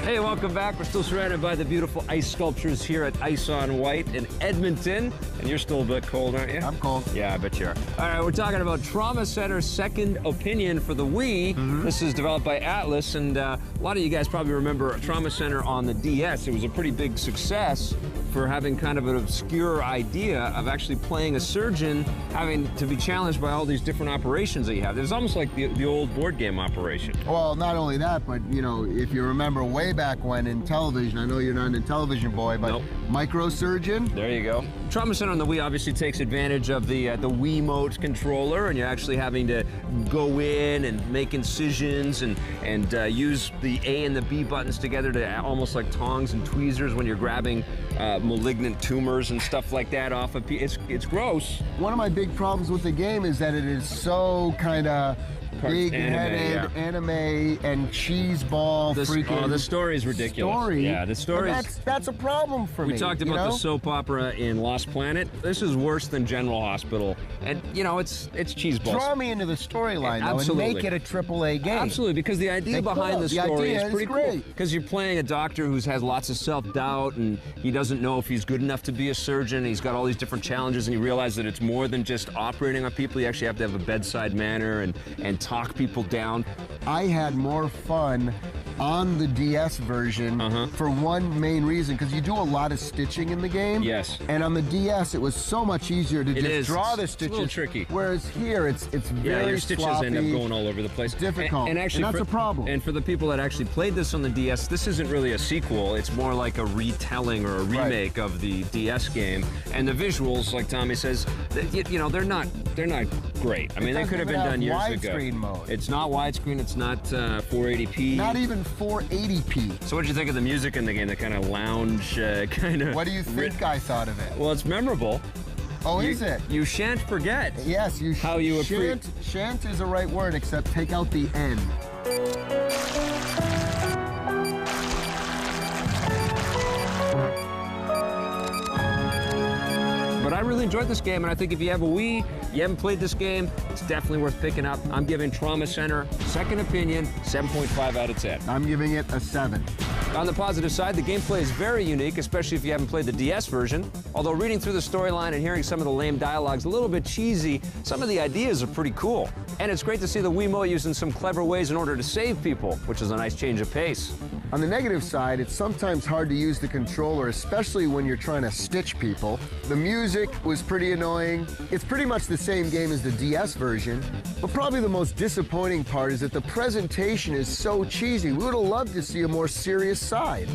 Hey, welcome back. We're still surrounded by the beautiful ice sculptures here at Ice on White in Edmonton. And you're still a bit cold, aren't you? I'm cold. Yeah, I bet you are. All right, we're talking about Trauma Center's Second Opinion for the Wii. This is developed by Atlus, and a lot of you guys probably remember Trauma Center on the DS. It was a pretty big success for having kind of an obscure idea of actually playing a surgeon having to be challenged by all these different operations that you have. It was almost like the old board game operation. Well, not only that, but you know, if you remember way back when in television, I know you're not a television boy, but microsurgeon. There you go. Trauma Center on the Wii obviously takes advantage of the Wiimote controller, and you're actually having to go in and make incisions and use the A and the B buttons together to almost like tongs and tweezers when you're grabbing malignant tumors and stuff like that off of people. It's gross. One of my big problems with the game is that it is so kind of big-headed anime and cheeseball freaking. Oh, the story is ridiculous. Yeah, the story is. That's a problem for me. We talked about the soap opera in Lost Planet. This is worse than General Hospital, and you know it's cheeseball. Draw me into the storyline though, and make it a AAA game. Absolutely, because the idea behind the story is pretty cool. Because you're playing a doctor who has lots of self-doubt, and he doesn't know if he's good enough to be a surgeon. He's got all these different challenges, and you realize that it's more than just operating on people. You actually have to have a bedside manner and talk people down. I had more fun on the DS version for one main reason, because you do a lot of stitching in the game. Yes. And on the DS, it was so much easier to just draw the stitches. It's a little tricky. Whereas here, it's very your stitches sloppy, end up going all over the place. It's difficult, and actually, that's a problem. And for the people that actually played this on the DS, this isn't really a sequel. It's more like a retelling or a remake of the DS game. And the visuals, like Tommy says, you know, they're not great. I mean, they could have been done years ago. Widescreen mode. It's not widescreen. It's not 480p. Not even 480p. So what did you think of the music in the game? The kind of lounge kind of... What do you think I thought of it? Well, it's memorable. Oh, is it? You shan't forget. Yes, you how you shan't is the right word, except take out the N. But I really enjoyed this game, and I think if you have a Wii, you haven't played this game, it's definitely worth picking up. I'm giving Trauma Center Second Opinion 7.5 out of 10. I'm giving it a 7. On the positive side, the gameplay is very unique, especially if you haven't played the DS version. Although reading through the storyline and hearing some of the lame dialogue's a little bit cheesy, some of the ideas are pretty cool. And it's great to see the Wiimote using some clever ways in order to save people, which is a nice change of pace. On the negative side, it's sometimes hard to use the controller, especially when you're trying to stitch people. The music was pretty annoying. It's pretty much the same game as the DS version, but probably the most disappointing part is that the presentation is so cheesy. We would have loved to see a more serious side.